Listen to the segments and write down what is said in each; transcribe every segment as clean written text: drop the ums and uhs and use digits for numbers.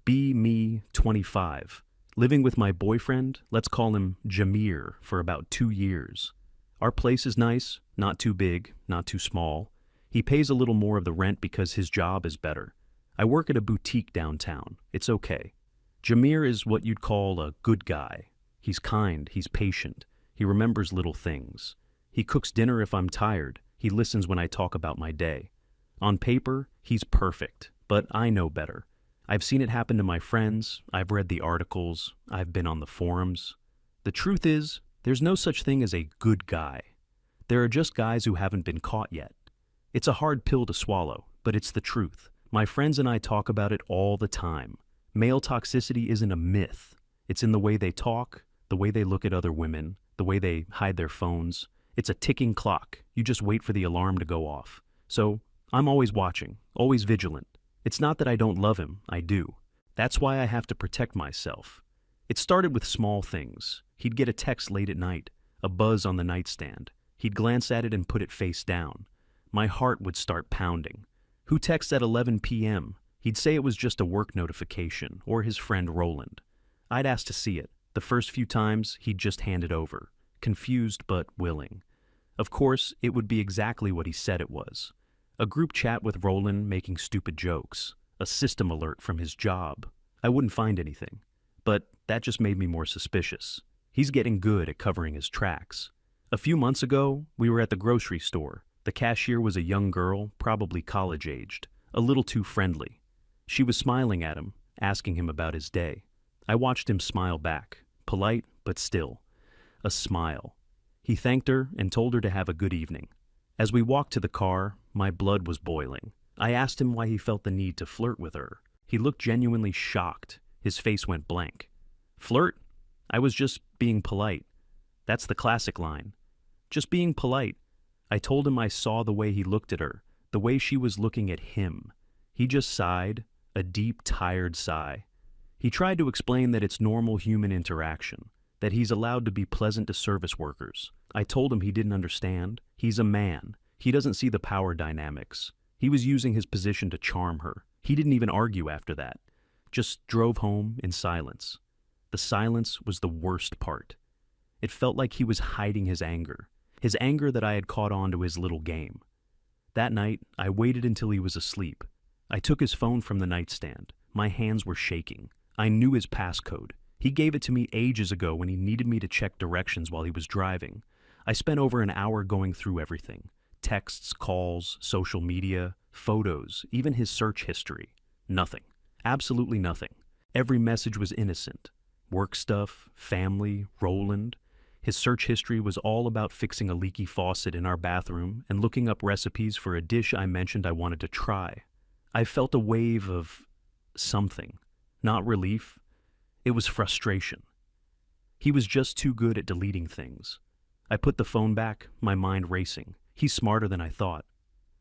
Be me 25. Living with my boyfriend, let's call him Jameer, for about 2 years. Our place is nice, not too big, not too small. He pays a little more of the rent because his job is better. I work at a boutique downtown. It's okay. Jameer is what you'd call a good guy. He's kind, he's patient, he remembers little things. He cooks dinner if I'm tired, he listens when I talk about my day. On paper, he's perfect, but I know better. I've seen it happen to my friends, I've read the articles, I've been on the forums. The truth is, there's no such thing as a good guy. There are just guys who haven't been caught yet. It's a hard pill to swallow, but it's the truth. My friends and I talk about it all the time. Male toxicity isn't a myth. It's in the way they talk, the way they look at other women, the way they hide their phones. It's a ticking clock. You just wait for the alarm to go off. So, I'm always watching, always vigilant. It's not that I don't love him, I do. That's why I have to protect myself. It started with small things. He'd get a text late at night, a buzz on the nightstand. He'd glance at it and put it face down. My heart would start pounding. Who texts at 11 p.m.? He'd say it was just a work notification, or his friend Roland. I'd ask to see it. The first few times, he'd just hand it over, confused but willing. Of course, it would be exactly what he said it was. A group chat with Roland making stupid jokes, a system alert from his job. I wouldn't find anything, but that just made me more suspicious. He's getting good at covering his tracks. A few months ago, we were at the grocery store. The cashier was a young girl, probably college-aged, a little too friendly. She was smiling at him, asking him about his day. I watched him smile back, polite but still. A smile. He thanked her and told her to have a good evening. As we walked to the car, my blood was boiling. I asked him why he felt the need to flirt with her. He looked genuinely shocked. His face went blank. Flirt? I was just being polite. That's the classic line. Just being polite. I told him I saw the way he looked at her, the way she was looking at him. He just sighed, a deep, tired sigh. He tried to explain that it's normal human interaction, that he's allowed to be pleasant to service workers. I told him he didn't understand. He's a man. He doesn't see the power dynamics. He was using his position to charm her. He didn't even argue after that. Just drove home in silence. The silence was the worst part. It felt like he was hiding his anger that I had caught on to his little game. That night, I waited until he was asleep. I took his phone from the nightstand. My hands were shaking. I knew his passcode. He gave it to me ages ago when he needed me to check directions while he was driving. I spent over an hour going through everything. Texts, calls, social media, photos, even his search history. Nothing. Absolutely nothing. Every message was innocent. Work stuff, family, Roland. His search history was all about fixing a leaky faucet in our bathroom and looking up recipes for a dish I mentioned I wanted to try. I felt a wave of something. Not relief. It was frustration. He was just too good at deleting things. I put the phone back, my mind racing. He's smarter than I thought.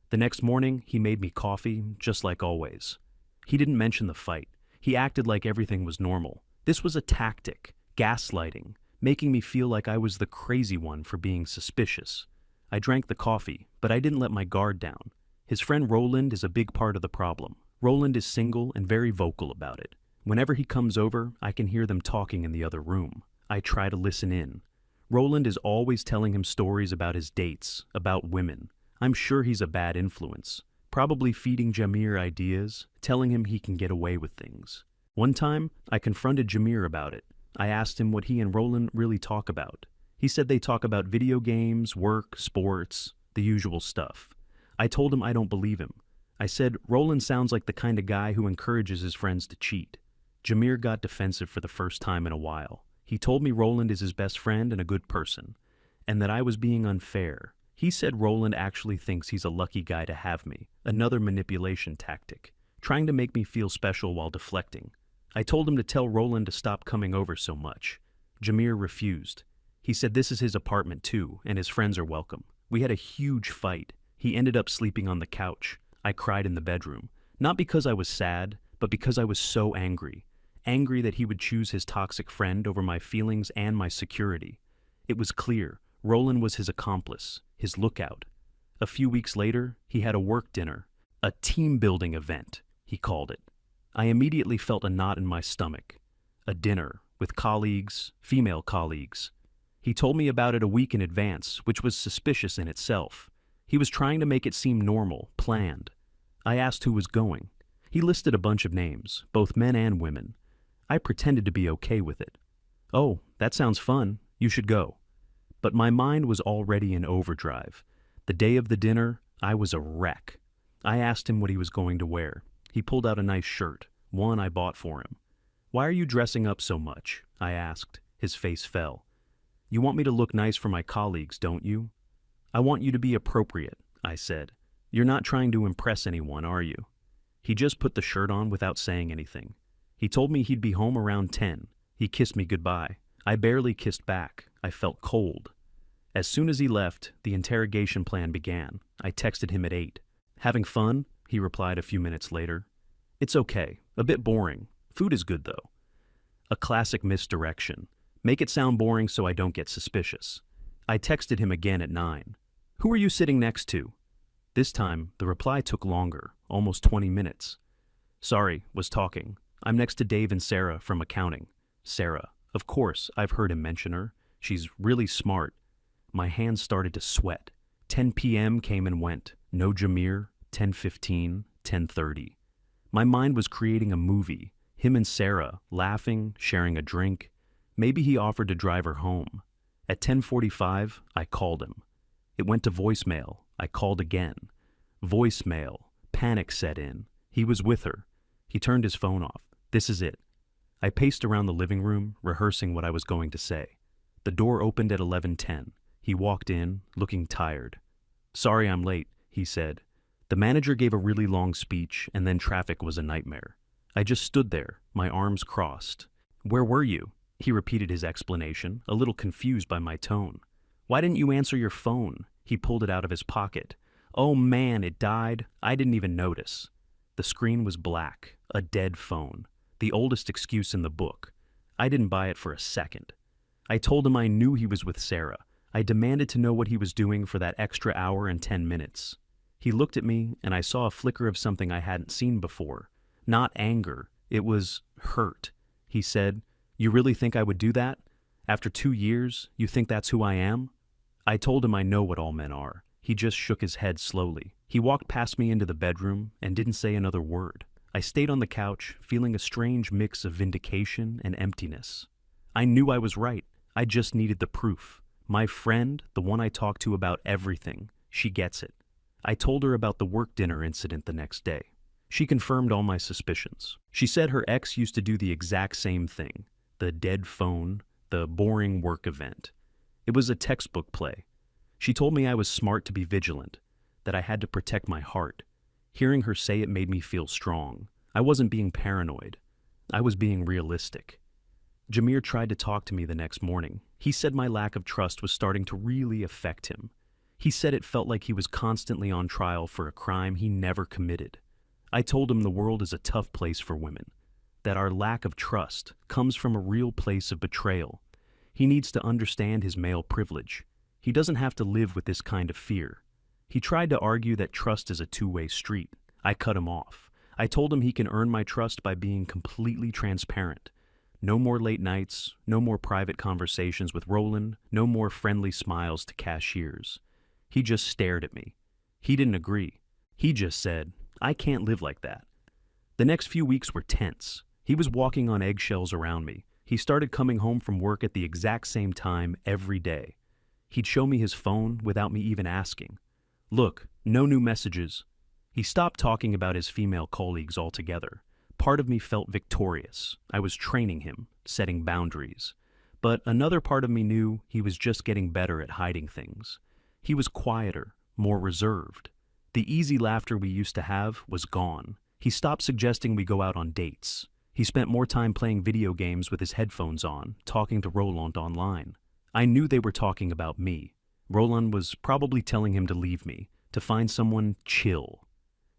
The next morning, he made me coffee, just like always. He didn't mention the fight. He acted like everything was normal. This was a tactic, gaslighting, making me feel like I was the crazy one for being suspicious. I drank the coffee, but I didn't let my guard down. His friend Roland is a big part of the problem. Roland is single and very vocal about it. Whenever he comes over, I can hear them talking in the other room. I try to listen in. Roland is always telling him stories about his dates, about women. I'm sure he's a bad influence. Probably feeding Jameer ideas, telling him he can get away with things. One time, I confronted Jameer about it. I asked him what he and Roland really talk about. He said they talk about video games, work, sports, the usual stuff. I told him I don't believe him. I said, Roland sounds like the kind of guy who encourages his friends to cheat. Jameer got defensive for the first time in a while. He told me Roland is his best friend and a good person, and that I was being unfair. He said Roland actually thinks he's a lucky guy to have me, another manipulation tactic, trying to make me feel special while deflecting. I told him to tell Roland to stop coming over so much. Jameer refused. He said this is his apartment too, and his friends are welcome. We had a huge fight. He ended up sleeping on the couch. I cried in the bedroom, not because I was sad, but because I was so angry. Angry that he would choose his toxic friend over my feelings and my security. It was clear. Roland was his accomplice, his lookout. A few weeks later, he had a work dinner. A team-building event, he called it. I immediately felt a knot in my stomach. A dinner, with colleagues, female colleagues. He told me about it a week in advance, which was suspicious in itself. He was trying to make it seem normal, planned. I asked who was going. He listed a bunch of names, both men and women. I pretended to be okay with it. "Oh, that sounds fun. You should go." But my mind was already in overdrive. The day of the dinner, I was a wreck. I asked him what he was going to wear. He pulled out a nice shirt, one I bought for him. "Why are you dressing up so much?" I asked. His face fell. "You want me to look nice for my colleagues, don't you?" "I want you to be appropriate," I said. "You're not trying to impress anyone, are you?" He just put the shirt on without saying anything. He told me he'd be home around 10. He kissed me goodbye. I barely kissed back. I felt cold. As soon as he left, the interrogation plan began. I texted him at 8. "Having fun?" he replied a few minutes later. "It's okay. A bit boring. Food is good, though." A classic misdirection. Make it sound boring so I don't get suspicious. I texted him again at 9. "Who are you sitting next to?" This time, the reply took longer, almost 20 minutes. "Sorry, was talking. I'm next to Dave and Sarah from accounting." Sarah. Of course, I've heard him mention her. She's really smart. My hands started to sweat. 10 p.m. came and went. No Jameer. 10:15, 10:30. My mind was creating a movie. Him and Sarah, laughing, sharing a drink. Maybe he offered to drive her home. At 10:45, I called him. It went to voicemail. I called again. Voicemail. Panic set in. He was with her. He turned his phone off. This is it. I paced around the living room, rehearsing what I was going to say. The door opened at 11:10. He walked in, looking tired. "Sorry I'm late," he said. The manager gave a really long speech, and then traffic was a nightmare. I just stood there, my arms crossed. "Where were you?" He repeated his explanation, a little confused by my tone. "Why didn't you answer your phone?" He pulled it out of his pocket. "Oh man, it died. I didn't even notice." The screen was black, a dead phone. The oldest excuse in the book. I didn't buy it for a second. I told him I knew he was with Sarah. I demanded to know what he was doing for that extra hour and 10 minutes. He looked at me, and I saw a flicker of something I hadn't seen before. Not anger. It was hurt. He said, "You really think I would do that? After 2 years, you think that's who I am?" I told him I know what all men are. He just shook his head slowly. He walked past me into the bedroom and didn't say another word. I stayed on the couch, feeling a strange mix of vindication and emptiness. I knew I was right. I just needed the proof. My friend, the one I talked to about everything, she gets it. I told her about the work dinner incident the next day. She confirmed all my suspicions. She said her ex used to do the exact same thing. The dead phone, the boring work event. It was a textbook play. She told me I was smart to be vigilant, that I had to protect my heart. Hearing her say it made me feel strong. I wasn't being paranoid. I was being realistic. Jameer tried to talk to me the next morning. He said my lack of trust was starting to really affect him. He said it felt like he was constantly on trial for a crime he never committed. I told him the world is a tough place for women, that our lack of trust comes from a real place of betrayal. He needs to understand his male privilege. He doesn't have to live with this kind of fear. He tried to argue that trust is a two-way street. I cut him off. I told him he can earn my trust by being completely transparent. No more late nights, no more private conversations with Roland, no more friendly smiles to cashiers. He just stared at me. He didn't agree. He just said, "I can't live like that." The next few weeks were tense. He was walking on eggshells around me. He started coming home from work at the exact same time every day. He'd show me his phone without me even asking. "Look, no new messages." He stopped talking about his female colleagues altogether. Part of me felt victorious. I was training him, setting boundaries. But another part of me knew he was just getting better at hiding things. He was quieter, more reserved. The easy laughter we used to have was gone. He stopped suggesting we go out on dates. He spent more time playing video games with his headphones on, talking to Roland online. I knew they were talking about me. Roland was probably telling him to leave me, to find someone chill.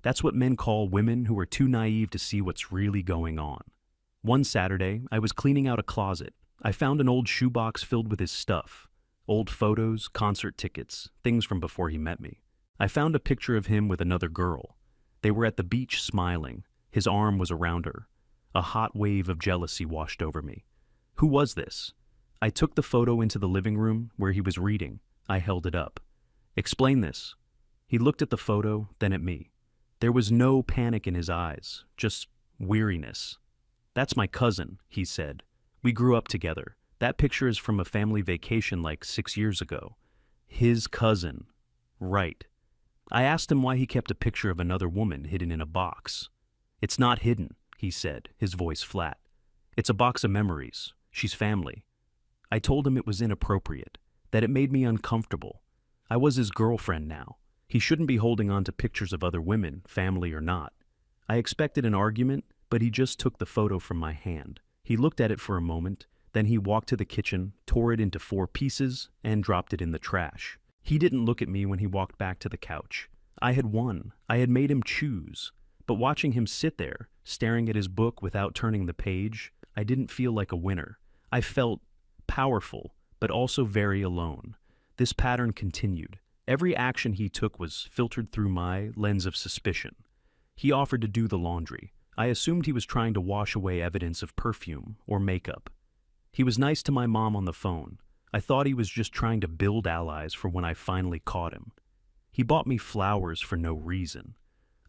That's what men call women who are too naive to see what's really going on. One Saturday, I was cleaning out a closet. I found an old shoebox filled with his stuff. Old photos, concert tickets, things from before he met me. I found a picture of him with another girl. They were at the beach smiling. His arm was around her. A hot wave of jealousy washed over me. Who was this? I took the photo into the living room where he was reading. I held it up. Explain this. He looked at the photo, then at me. There was no panic in his eyes, just weariness. That's my cousin, he said. We grew up together. That picture is from a family vacation like 6 years ago. His cousin. Right. I asked him why he kept a picture of another woman hidden in a box. It's not hidden, he said, his voice flat. It's a box of memories. She's family. I told him it was inappropriate, that it made me uncomfortable. I was his girlfriend now. He shouldn't be holding on to pictures of other women, family or not. I expected an argument, but he just took the photo from my hand. He looked at it for a moment, then he walked to the kitchen, tore it into 4 pieces, and dropped it in the trash. He didn't look at me when he walked back to the couch. I had won. I had made him choose. But watching him sit there, staring at his book without turning the page, I didn't feel like a winner. I felt powerful, but also very alone. This pattern continued. Every action he took was filtered through my lens of suspicion. He offered to do the laundry. I assumed he was trying to wash away evidence of perfume or makeup. He was nice to my mom on the phone. I thought he was just trying to build allies for when I finally caught him. He bought me flowers for no reason,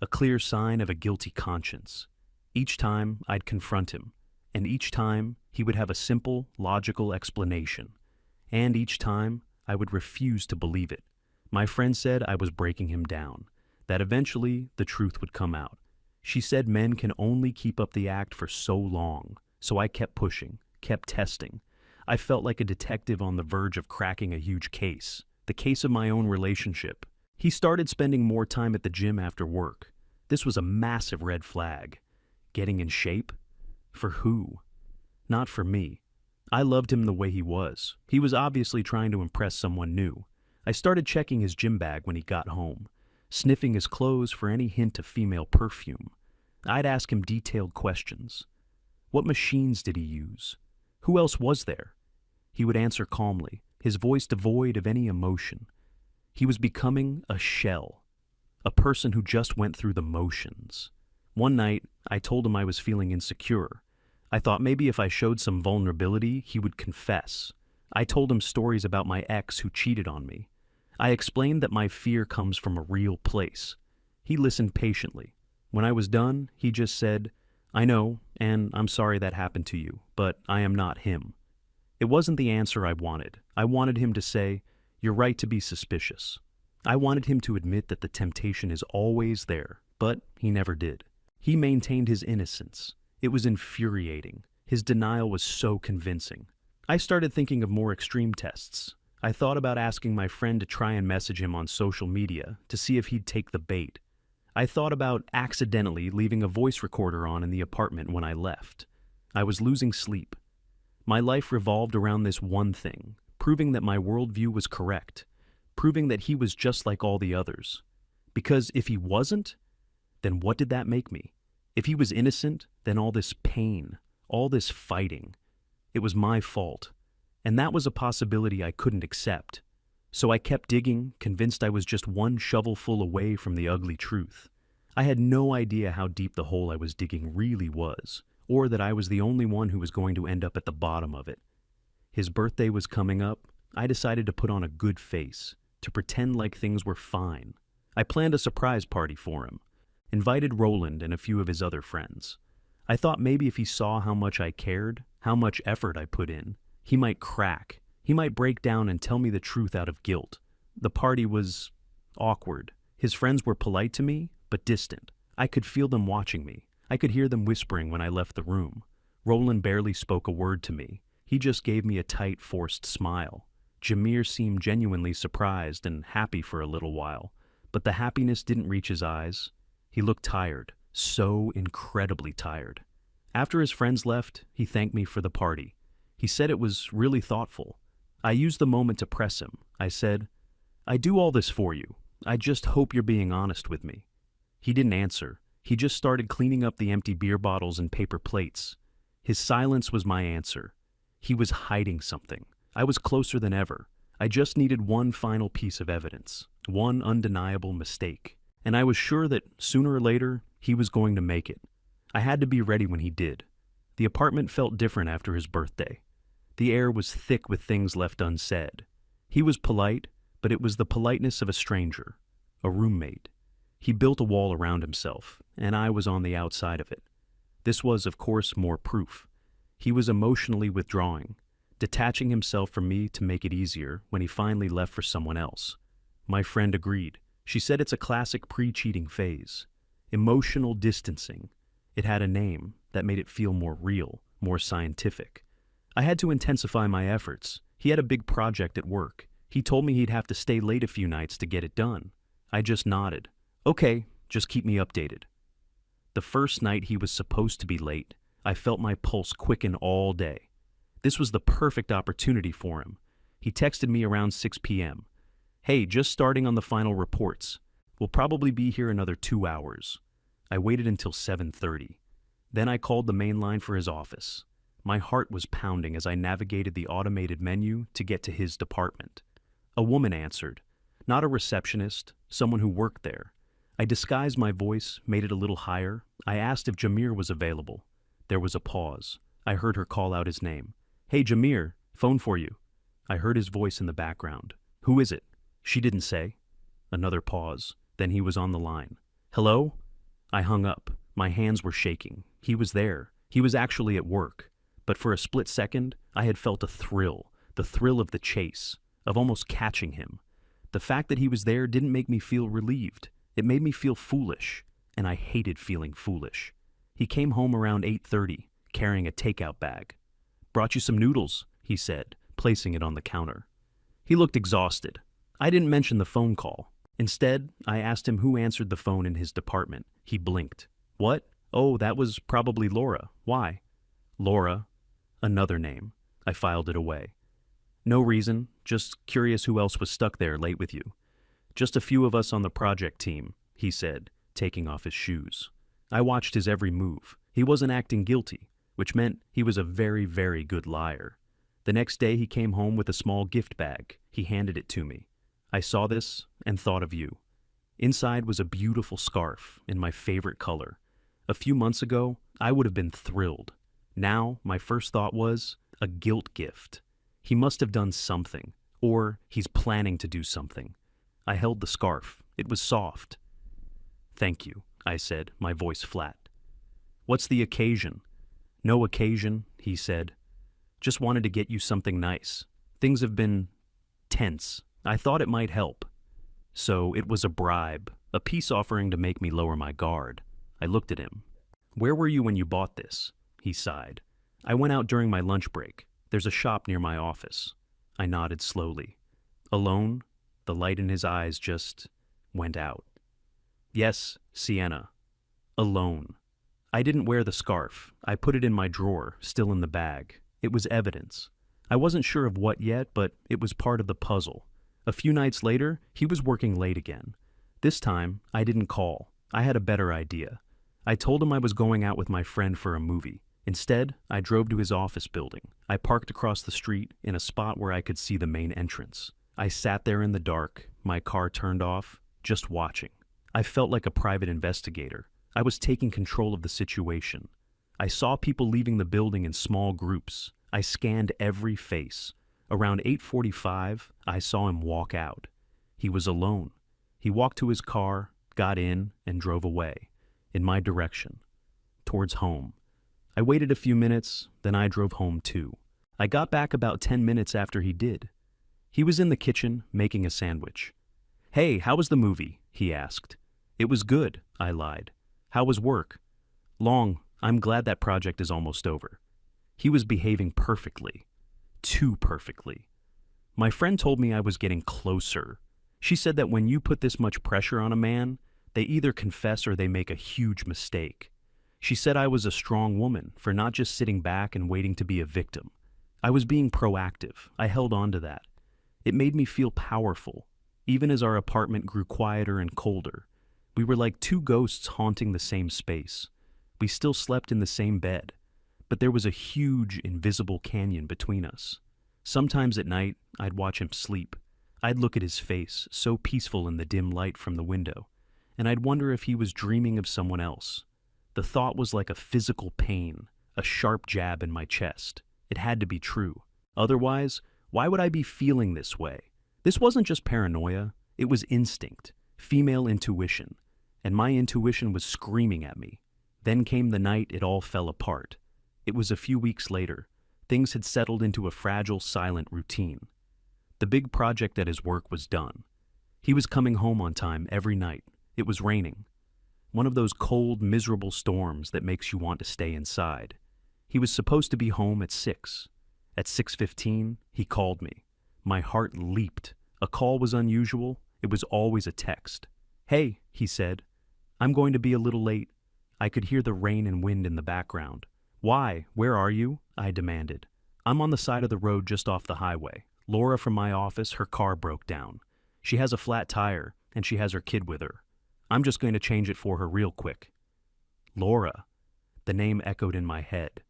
a clear sign of a guilty conscience. Each time I'd confront him, and each time he would have a simple, logical explanation. And each time I would refuse to believe it. My friend said I was breaking him down, that eventually the truth would come out. She said men can only keep up the act for so long, so I kept pushing, kept testing. I felt like a detective on the verge of cracking a huge case, the case of my own relationship. He started spending more time at the gym after work. This was a massive red flag. Getting in shape? For who? Not for me. I loved him the way he was. He was obviously trying to impress someone new. I started checking his gym bag when he got home, sniffing his clothes for any hint of female perfume. I'd ask him detailed questions. What machines did he use? Who else was there? He would answer calmly, his voice devoid of any emotion. He was becoming a shell, a person who just went through the motions. One night, I told him I was feeling insecure. I thought maybe if I showed some vulnerability, he would confess. I told him stories about my ex who cheated on me. I explained that my fear comes from a real place. He listened patiently. When I was done, he just said, I know, and I'm sorry that happened to you, but I am not him. It wasn't the answer I wanted. I wanted him to say, you're right to be suspicious. I wanted him to admit that the temptation is always there, but he never did. He maintained his innocence. It was infuriating. His denial was so convincing. I started thinking of more extreme tests. I thought about asking my friend to try and message him on social media to see if he'd take the bait. I thought about accidentally leaving a voice recorder on in the apartment when I left. I was losing sleep. My life revolved around this one thing, proving that my worldview was correct, proving that he was just like all the others. Because if he wasn't, then what did that make me? If he was innocent, then all this pain, all this fighting, it was my fault. And that was a possibility I couldn't accept. So I kept digging, convinced I was just one shovelful away from the ugly truth. I had no idea how deep the hole I was digging really was, or that I was the only one who was going to end up at the bottom of it. His birthday was coming up. I decided to put on a good face, to pretend like things were fine. I planned a surprise party for him, invited Roland and a few of his other friends. I thought maybe if he saw how much I cared, how much effort I put in, he might crack. He might break down and tell me the truth out of guilt. The party was awkward. His friends were polite to me, but distant. I could feel them watching me. I could hear them whispering when I left the room. Roland barely spoke a word to me. He just gave me a tight, forced smile. Jameer seemed genuinely surprised and happy for a little while, but the happiness didn't reach his eyes. He looked tired, so incredibly tired. After his friends left, he thanked me for the party. He said it was really thoughtful. I used the moment to press him. I said, I do all this for you. I just hope you're being honest with me. He didn't answer. He just started cleaning up the empty beer bottles and paper plates. His silence was my answer. He was hiding something. I was closer than ever. I just needed one final piece of evidence, one undeniable mistake. And I was sure that sooner or later, he was going to make it. I had to be ready when he did. The apartment felt different after his birthday. The air was thick with things left unsaid. He was polite, but it was the politeness of a stranger, a roommate. He built a wall around himself, and I was on the outside of it. This was, of course, more proof. He was emotionally withdrawing, detaching himself from me to make it easier when he finally left for someone else. My friend agreed. She said it's a classic pre-cheating phase. Emotional distancing. It had a name that made it feel more real, more scientific. I had to intensify my efforts. He had a big project at work. He told me he'd have to stay late a few nights to get it done. I just nodded. Okay, just keep me updated. The first night he was supposed to be late, I felt my pulse quicken all day. This was the perfect opportunity for him. He texted me around 6 p.m. Hey, just starting on the final reports. We'll probably be here another 2 hours. I waited until 7:30. Then I called the main line for his office. My heart was pounding as I navigated the automated menu to get to his department. A woman answered. Not a receptionist, someone who worked there. I disguised my voice, made it a little higher. I asked if Jameer was available. There was a pause. I heard her call out his name. Hey, Jameer, phone for you. I heard his voice in the background. Who is it? She didn't say. Another pause. Then he was on the line. Hello? I hung up. My hands were shaking. He was there. He was actually at work. But for a split second, I had felt a thrill, the thrill of the chase, of almost catching him. The fact that he was there didn't make me feel relieved. It made me feel foolish, and I hated feeling foolish. He came home around 8:30, carrying a takeout bag. Brought you some noodles, he said, placing it on the counter. He looked exhausted. I didn't mention the phone call. Instead, I asked him who answered the phone in his department. He blinked. What? Oh, that was probably Laura. Why? Laura. Another name. I filed it away. No reason, just curious who else was stuck there late with you. Just a few of us on the project team, he said, taking off his shoes. I watched his every move. He wasn't acting guilty, which meant he was a very, very good liar. The next day he came home with a small gift bag. He handed it to me. I saw this and thought of you. Inside was a beautiful scarf in my favorite color. A few months ago, I would have been thrilled. Now, my first thought was a guilt gift. He must have done something, or he's planning to do something. I held the scarf. It was soft. Thank you, I said, my voice flat. What's the occasion? No occasion, he said. Just wanted to get you something nice. Things have been tense. I thought it might help. So it was a bribe, a peace offering to make me lower my guard. I looked at him. Where were you when you bought this? He sighed. I went out during my lunch break. There's a shop near my office. I nodded slowly. Alone? The light in his eyes just went out. Yes, Sienna. Alone. I didn't wear the scarf. I put it in my drawer, still in the bag. It was evidence. I wasn't sure of what yet, but it was part of the puzzle. A few nights later, he was working late again. This time, I didn't call. I had a better idea. I told him I was going out with my friend for a movie. Instead, I drove to his office building. I parked across the street in a spot where I could see the main entrance. I sat there in the dark, my car turned off, just watching. I felt like a private investigator. I was taking control of the situation. I saw people leaving the building in small groups. I scanned every face. Around 8:45, I saw him walk out. He was alone. He walked to his car, got in, and drove away, in my direction, towards home. I waited a few minutes, then I drove home too. I got back about 10 minutes after he did. He was in the kitchen, making a sandwich. Hey, how was the movie? He asked. It was good, I lied. How was work? Long. I'm glad that project is almost over. He was behaving perfectly. Too perfectly. My friend told me I was getting closer. She said that when you put this much pressure on a man, they either confess or they make a huge mistake. She said I was a strong woman for not just sitting back and waiting to be a victim. I was being proactive. I held on to that. It made me feel powerful. Even as our apartment grew quieter and colder, we were like two ghosts haunting the same space. We still slept in the same bed, but there was a huge, invisible canyon between us. Sometimes at night, I'd watch him sleep. I'd look at his face, so peaceful in the dim light from the window, and I'd wonder if he was dreaming of someone else. The thought was like a physical pain, a sharp jab in my chest. It had to be true. Otherwise, why would I be feeling this way? This wasn't just paranoia, it was instinct, female intuition, and my intuition was screaming at me. Then came the night it all fell apart. It was a few weeks later. Things had settled into a fragile, silent routine. The big project at his work was done. He was coming home on time every night. It was raining. One of those cold, miserable storms that makes you want to stay inside. He was supposed to be home at 6. At 6:15, he called me. My heart leaped. A call was unusual. It was always a text. "Hey," he said. "I'm going to be a little late." I could hear the rain and wind in the background. "Why? Where are you?" I demanded. "I'm on the side of the road just off the highway. Laura from my office, her car broke down. She has a flat tire, and she has her kid with her. I'm just going to change it for her real quick." Laura. The name echoed in my head.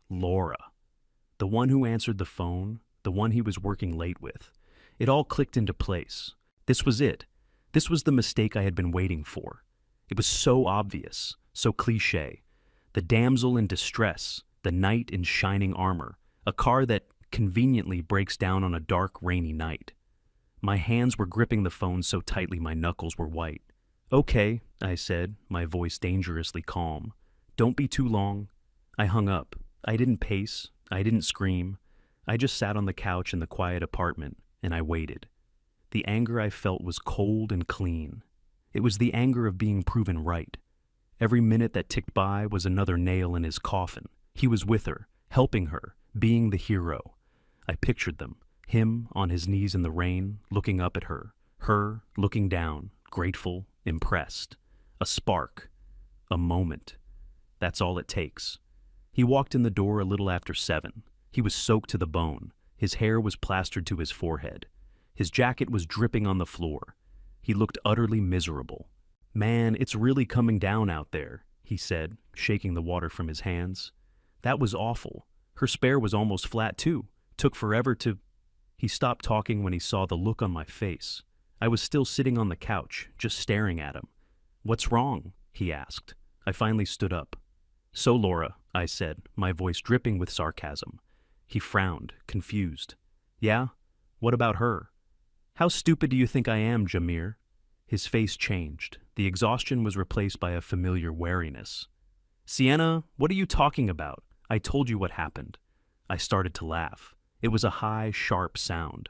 Laura. The one who answered the phone, the one he was working late with. It all clicked into place. This was it. This was the mistake I had been waiting for. It was so obvious, so cliché. The damsel in distress, the knight in shining armor, a car that conveniently breaks down on a dark, rainy night. My hands were gripping the phone so tightly my knuckles were white. "Okay," I said, my voice dangerously calm. "Don't be too long." I hung up. I didn't pace. I didn't scream. I just sat on the couch in the quiet apartment, and I waited. The anger I felt was cold and clean. It was the anger of being proven right. Every minute that ticked by was another nail in his coffin. He was with her, helping her, being the hero. I pictured them, him on his knees in the rain, looking up at her looking down, grateful, impressed. A spark. A moment. That's all it takes. He walked in the door a little after 7. He was soaked to the bone. His hair was plastered to his forehead. His jacket was dripping on the floor. He looked utterly miserable. "Man, it's really coming down out there," he said, shaking the water from his hands. "That was awful. Her spare was almost flat too. Took forever to—" He stopped talking when he saw the look on my face. I was still sitting on the couch, just staring at him. "What's wrong?" he asked. I finally stood up. "So, Laura," I said, my voice dripping with sarcasm. He frowned, confused. "Yeah? What about her?" "How stupid do you think I am, Jamir?" His face changed. The exhaustion was replaced by a familiar wariness. "Sienna, what are you talking about? I told you what happened." I started to laugh. It was a high, sharp sound.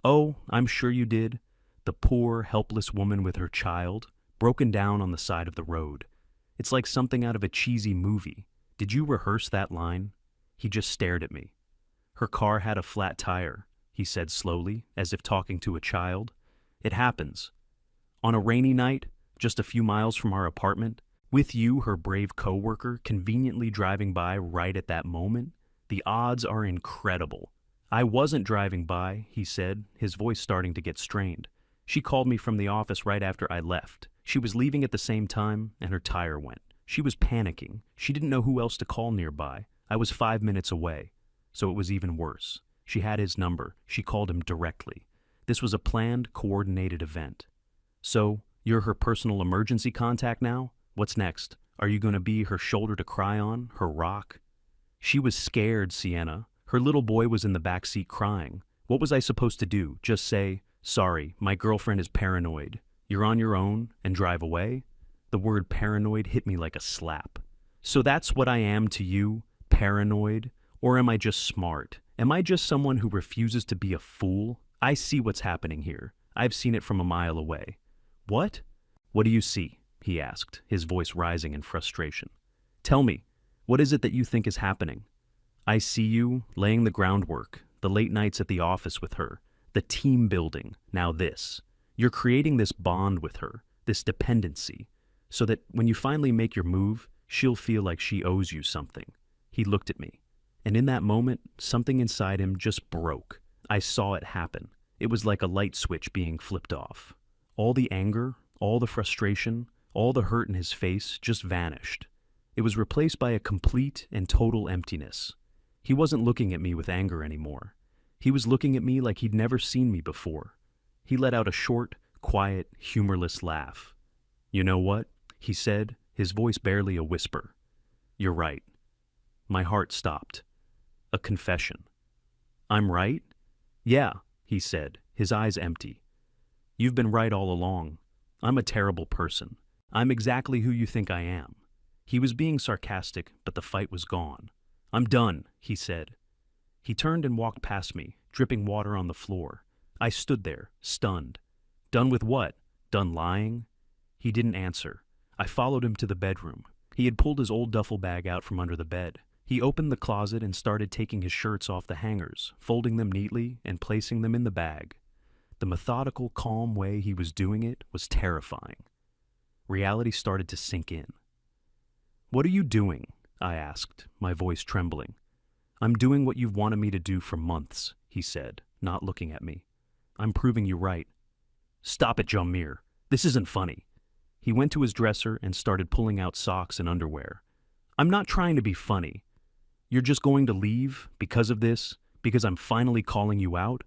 "Oh, I'm sure you did. The poor, helpless woman with her child, broken down on the side of the road. It's like something out of a cheesy movie. Did you rehearse that line?" He just stared at me. "Her car had a flat tire," he said slowly, as if talking to a child. "It happens. On a rainy night, just a few miles from our apartment, with you, her brave coworker, conveniently driving by right at that moment, the odds are incredible." "I wasn't driving by," he said, his voice starting to get strained. "She called me from the office right after I left. She was leaving at the same time, and her tire went. She was panicking. She didn't know who else to call nearby. I was 5 minutes away. So it was even worse. She had his number. She called him directly. This was a planned, coordinated event. So, you're her personal emergency contact now? What's next? Are you going to be her shoulder to cry on, her rock?" She was scared, Sienna. Her little boy was in the back seat crying. What was I supposed to do? Just say, "Sorry, my girlfriend is paranoid. You're on your own," and drive away? The word paranoid hit me like a slap. So that's what I am to you? Paranoid? Or am I just smart? Am I just someone who refuses to be a fool? I see what's happening here. I've seen it from a mile away. "What? What do you see?" he asked, his voice rising in frustration. "Tell me, what is it that you think is happening?" "I see you laying the groundwork, the late nights at the office with her, the team building, now this. You're creating this bond with her, this dependency, so that when you finally make your move, she'll feel like she owes you something." He looked at me, and in that moment, something inside him just broke. I saw it happen. It was like a light switch being flipped off. All the anger, all the frustration, all the hurt in his face just vanished. It was replaced by a complete and total emptiness. He wasn't looking at me with anger anymore. He was looking at me like he'd never seen me before. He let out a short, quiet, humorless laugh. "You know what?" he said, his voice barely a whisper. "You're right. My heart stopped. A confession. I'm right? Yeah, he said, his eyes empty. You've been right all along. I'm a terrible person. I'm exactly who you think I am. He was being sarcastic, but the fight was gone. I'm done, he said. He turned and walked past me, dripping water on the floor. I stood there, stunned. Done with what? Done lying? He didn't answer. I followed him to the bedroom. He had pulled his old duffel bag out from under the bed. He opened the closet and started taking his shirts off the hangers, folding them neatly and placing them in the bag. The methodical, calm way he was doing it was terrifying. Reality started to sink in. What are you doing? I asked, my voice trembling. I'm doing what you've wanted me to do for months, he said, not looking at me. I'm proving you right. Stop it, Jamir. This isn't funny. He went to his dresser and started pulling out socks and underwear. I'm not trying to be funny. You're just going to leave because of this, because I'm finally calling you out?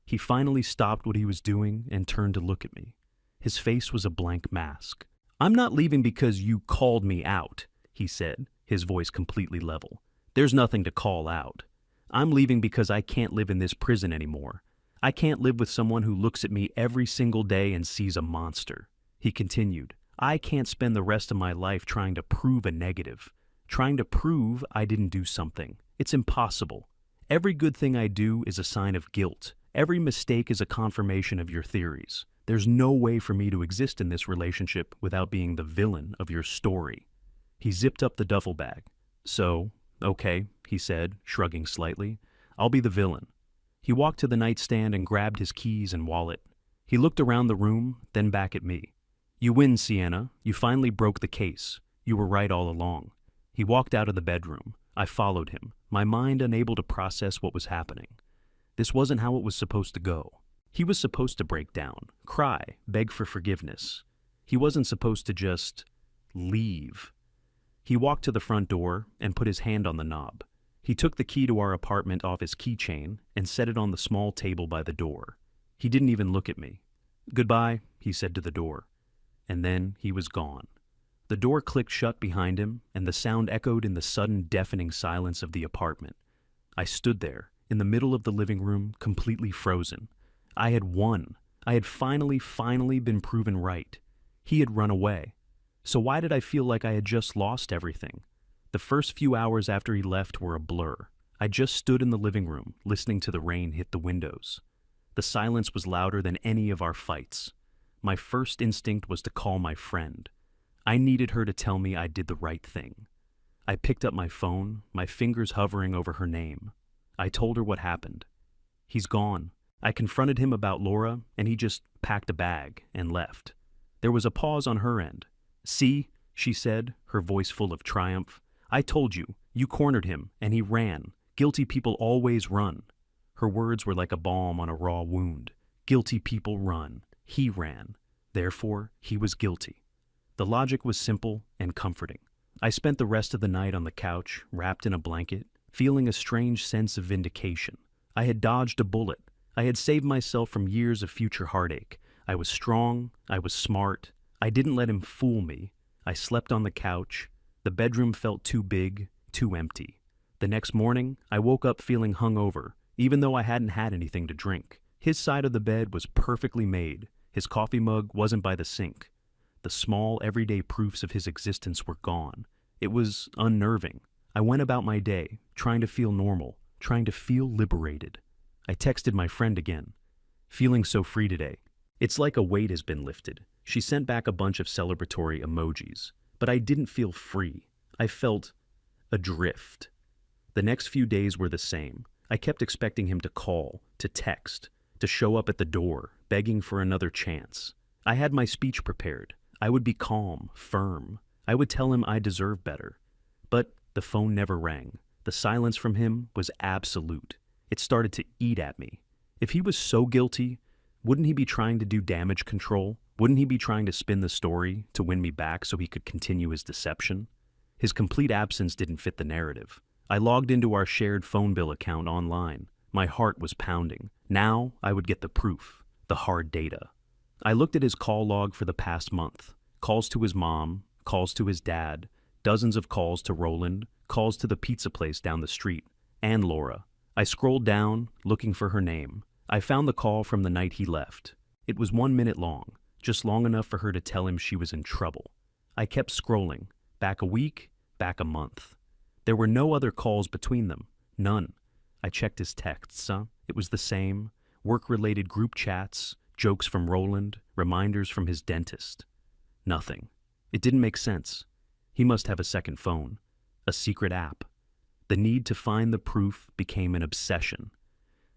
He finally stopped what he was doing and turned to look at me. His face was a blank mask. I'm not leaving because you called me out, he said, his voice completely level. There's nothing to call out. I'm leaving because I can't live in this prison anymore. I can't live with someone who looks at me every single day and sees a monster. He continued, I can't spend the rest of my life trying to prove a negative, trying to prove I didn't do something. It's impossible. Every good thing I do is a sign of guilt. Every mistake is a confirmation of your theories. There's no way for me to exist in this relationship without being the villain of your story. He zipped up the duffel bag. So, okay, he said, shrugging slightly. I'll be the villain. He walked to the nightstand and grabbed his keys and wallet. He looked around the room, then back at me. You win, Sienna. You finally broke the case. You were right all along. He walked out of the bedroom. I followed him, my mind unable to process what was happening. This wasn't how it was supposed to go. He was supposed to break down, cry, beg for forgiveness. He wasn't supposed to just leave. He walked to the front door and put his hand on the knob. He took the key to our apartment off his keychain and set it on the small table by the door. He didn't even look at me. Goodbye, he said to the door. And then he was gone. The door clicked shut behind him, and the sound echoed in the sudden deafening silence of the apartment. I stood there, in the middle of the living room, completely frozen. I had won. I had finally been proven right. He had run away. So why did I feel like I had just lost everything? The first few hours after he left were a blur. I just stood in the living room, listening to the rain hit the windows. The silence was louder than any of our fights. My first instinct was to call my friend. I needed her to tell me I did the right thing. I picked up my phone, my fingers hovering over her name. I told her what happened. He's gone. I confronted him about Laura, and he just packed a bag and left. There was a pause on her end. See, she said, her voice full of triumph. I told you, you cornered him, and he ran. Guilty people always run. Her words were like a balm on a raw wound. Guilty people run. He ran. Therefore, he was guilty. The logic was simple and comforting. I spent the rest of the night on the couch, wrapped in a blanket, feeling a strange sense of vindication. I had dodged a bullet. I had saved myself from years of future heartache. I was strong. I was smart. I didn't let him fool me. I slept on the couch. The bedroom felt too big, too empty. The next morning, I woke up feeling hungover, even though I hadn't had anything to drink. His side of the bed was perfectly made. His coffee mug wasn't by the sink. The small, everyday proofs of his existence were gone. It was unnerving. I went about my day, trying to feel normal, trying to feel liberated. I texted my friend again. Feeling so free today. It's like a weight has been lifted. She sent back a bunch of celebratory emojis. But I didn't feel free. I felt adrift. The next few days were the same. I kept expecting him to call, to text, to show up at the door, begging for another chance. I had my speech prepared. I would be calm, firm. I would tell him I deserve better. But the phone never rang. The silence from him was absolute. It started to eat at me. If he was so guilty, wouldn't he be trying to do damage control? Wouldn't he be trying to spin the story to win me back so he could continue his deception? His complete absence didn't fit the narrative. I logged into our shared phone bill account online. My heart was pounding. Now I would get the proof, the hard data. I looked at his call log for the past month. Calls to his mom, calls to his dad, Dozens of calls to Roland, calls to the pizza place down the street, and Laura. I scrolled down, looking for her name. I found the call from the night he left. It was 1 minute long, just long enough for her to tell him she was in trouble. I kept scrolling, back a week, back a month. There were no other calls between them, none. I checked his texts, It was the same, work-related group chats, jokes from Roland, reminders from his dentist. Nothing. It didn't make sense. He must have a second phone, a secret app. The need to find the proof became an obsession.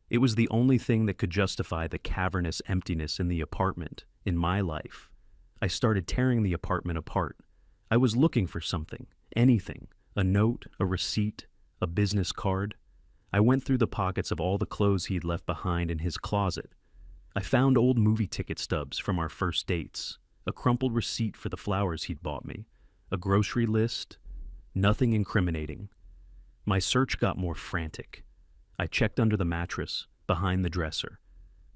It was the only thing that could justify the cavernous emptiness in the apartment, in my life. I started tearing the apartment apart. I was looking for something, anything, a note, a receipt, a business card. I went through the pockets of all the clothes he'd left behind in his closet. I found old movie ticket stubs from our first dates, a crumpled receipt for the flowers he'd bought me, a grocery list, nothing incriminating. My search got more frantic. I checked under the mattress, behind the dresser.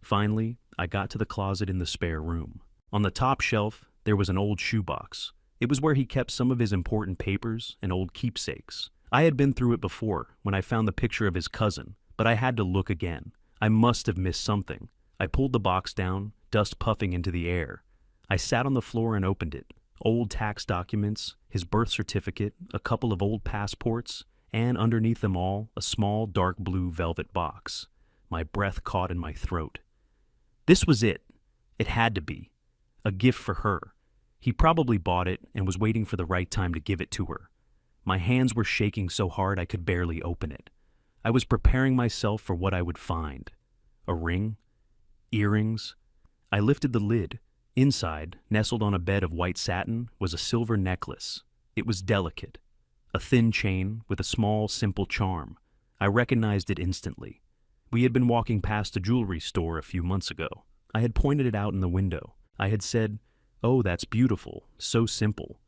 Finally, I got to the closet in the spare room. On the top shelf, there was an old shoebox. It was where he kept some of his important papers and old keepsakes. I had been through it before when I found the picture of his cousin, but I had to look again. I must have missed something. I pulled the box down, dust puffing into the air. I sat on the floor and opened it. Old tax documents, his birth certificate, a couple of old passports, and underneath them all, a small dark blue velvet box. My breath caught in my throat. This was it. It had to be. A gift for her. He probably bought it and was waiting for the right time to give it to her. My hands were shaking so hard I could barely open it. I was preparing myself for what I would find. A ring? Earrings? I lifted the lid. Inside, nestled on a bed of white satin, was a silver necklace. It was delicate. A thin chain with a small, simple charm. I recognized it instantly. We had been walking past a jewelry store a few months ago. I had pointed it out in the window. I had said, "Oh, that's beautiful, so simple."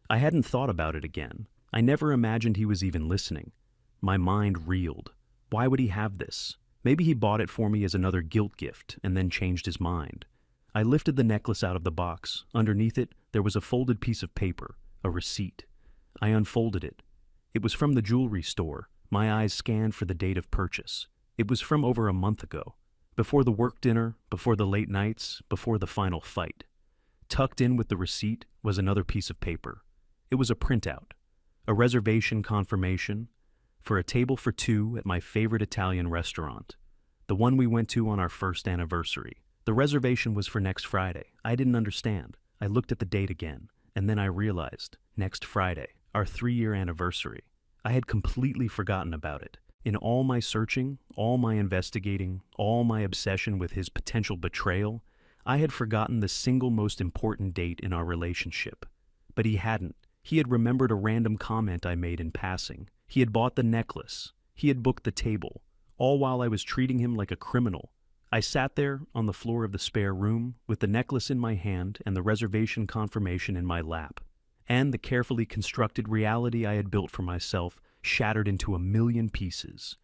I hadn't thought about it again. I never imagined he was even listening. My mind reeled. Why would he have this? Maybe he bought it for me as another guilt gift and then changed his mind. I lifted the necklace out of the box. Underneath it, there was a folded piece of paper, a receipt. I unfolded it. It was from the jewelry store. My eyes scanned for the date of purchase. It was from over a month ago. Before the work dinner, before the late nights, before the final fight. Tucked in with the receipt was another piece of paper. It was a printout. A reservation confirmation for a table for two at my favorite Italian restaurant. The one we went to on our first anniversary. The reservation was for next Friday. I didn't understand. I looked at the date again, and then I realized, next Friday, our 3-year anniversary. I had completely forgotten about it. In all my searching, all my investigating, all my obsession with his potential betrayal, I had forgotten the single most important date in our relationship. But he hadn't. He had remembered a random comment I made in passing. He had bought the necklace. He had booked the table, all while I was treating him like a criminal. I sat there on the floor of the spare room with the necklace in my hand and the reservation confirmation in my lap, and the carefully constructed reality I had built for myself shattered into a million pieces.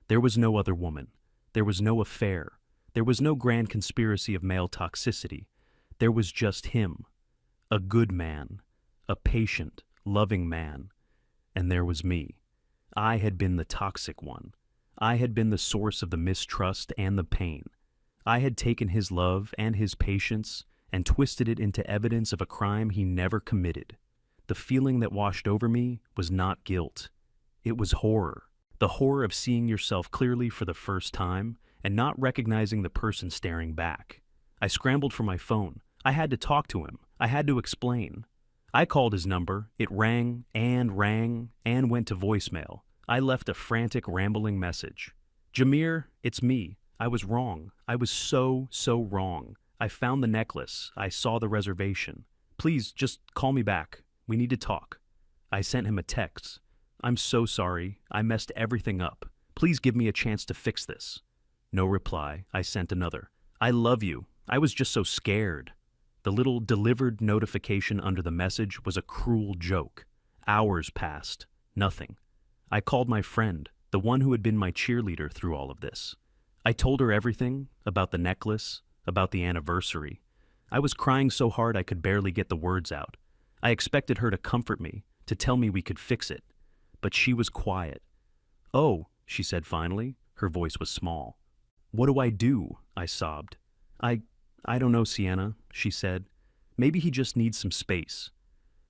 There was no other woman. There was no affair. There was no grand conspiracy of male toxicity. There was just him, a good man, a patient, loving man, and there was me. I had been the toxic one. I had been the source of the mistrust and the pain. I had taken his love and his patience and twisted it into evidence of a crime he never committed. The feeling that washed over me was not guilt. It was horror. The horror of seeing yourself clearly for the first time and not recognizing the person staring back. I scrambled for my phone. I had to talk to him. I had to explain. I called his number. It rang and went to voicemail. I left a frantic, rambling message. "Jamir, it's me. I was wrong. I was so wrong. I found the necklace. I saw the reservation. Please, just call me back. We need to talk." I sent him a text. "I'm so sorry. I messed everything up. Please give me a chance to fix this." No reply. I sent another. "I love you. I was just so scared." The little delivered notification under the message was a cruel joke. Hours passed. Nothing. I called my friend, the one who had been my cheerleader through all of this. I told her everything, about the necklace, about the anniversary. I was crying so hard I could barely get the words out. I expected her to comfort me, to tell me we could fix it. But she was quiet. "Oh," she said finally. Her voice was small. "What do I do?" I sobbed. I don't know, Sienna," she said. "Maybe he just needs some space."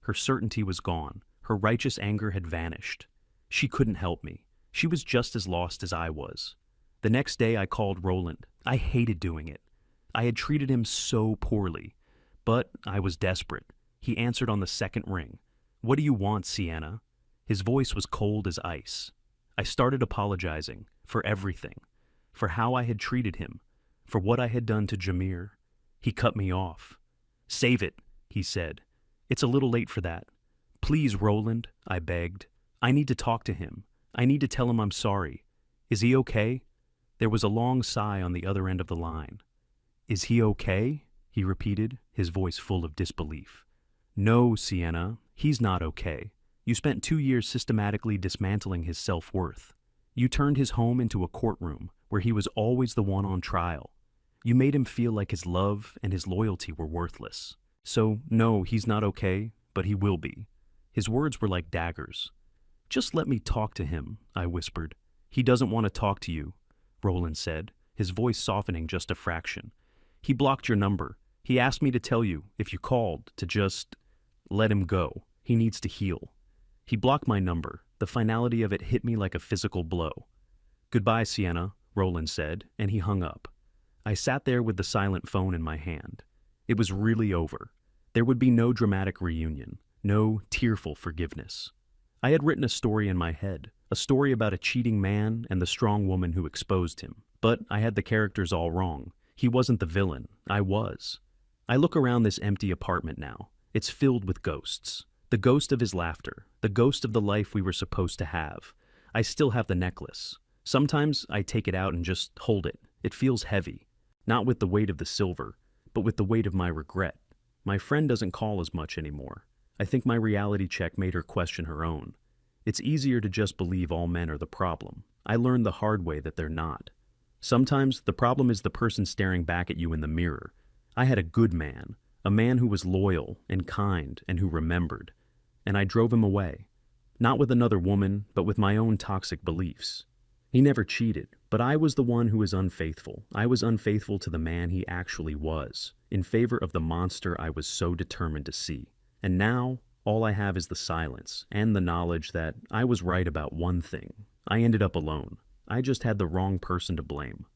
Her certainty was gone. Her righteous anger had vanished. She couldn't help me. She was just as lost as I was. The next day I called Roland. I hated doing it. I had treated him so poorly. But I was desperate. He answered on the second ring. "What do you want, Sienna?" His voice was cold as ice. I started apologizing for everything, for how I had treated him, for what I had done to Jameer. He cut me off. "Save it," he said. "It's a little late for that. Please, Roland," I begged. "I need to talk to him. I need to tell him I'm sorry. Is he okay?" There was a long sigh on the other end of the line. "Is he okay?" he repeated, his voice full of disbelief. "No, Sienna, he's not okay. You spent 2 years systematically dismantling his self-worth. You turned his home into a courtroom where he was always the one on trial. You made him feel like his love and his loyalty were worthless. So, no, he's not okay, but he will be." His words were like daggers. "Just let me talk to him," I whispered. "He doesn't want to talk to you," Roland said, his voice softening just a fraction. "He blocked your number. He asked me to tell you, if you called, to just let him go. He needs to heal." He blocked my number. The finality of it hit me like a physical blow. "Goodbye, Sienna," Roland said, and he hung up. I sat there with the silent phone in my hand. It was really over. There would be no dramatic reunion, no tearful forgiveness. I had written a story in my head, a story about a cheating man and the strong woman who exposed him. But I had the characters all wrong. He wasn't the villain. I was. I look around this empty apartment now. It's filled with ghosts. The ghost of his laughter, the ghost of the life we were supposed to have. I still have the necklace. Sometimes I take it out and just hold it. It feels heavy. Not with the weight of the silver, but with the weight of my regret. My friend doesn't call as much anymore. I think my reality check made her question her own. It's easier to just believe all men are the problem. I learned the hard way that they're not. Sometimes the problem is the person staring back at you in the mirror. I had a good man, a man who was loyal and kind and who remembered. And I drove him away. Not with another woman, but with my own toxic beliefs. He never cheated, but I was the one who was unfaithful. I was unfaithful to the man he actually was, in favor of the monster I was so determined to see. And now, all I have is the silence, and the knowledge that I was right about one thing. I ended up alone. I just had the wrong person to blame.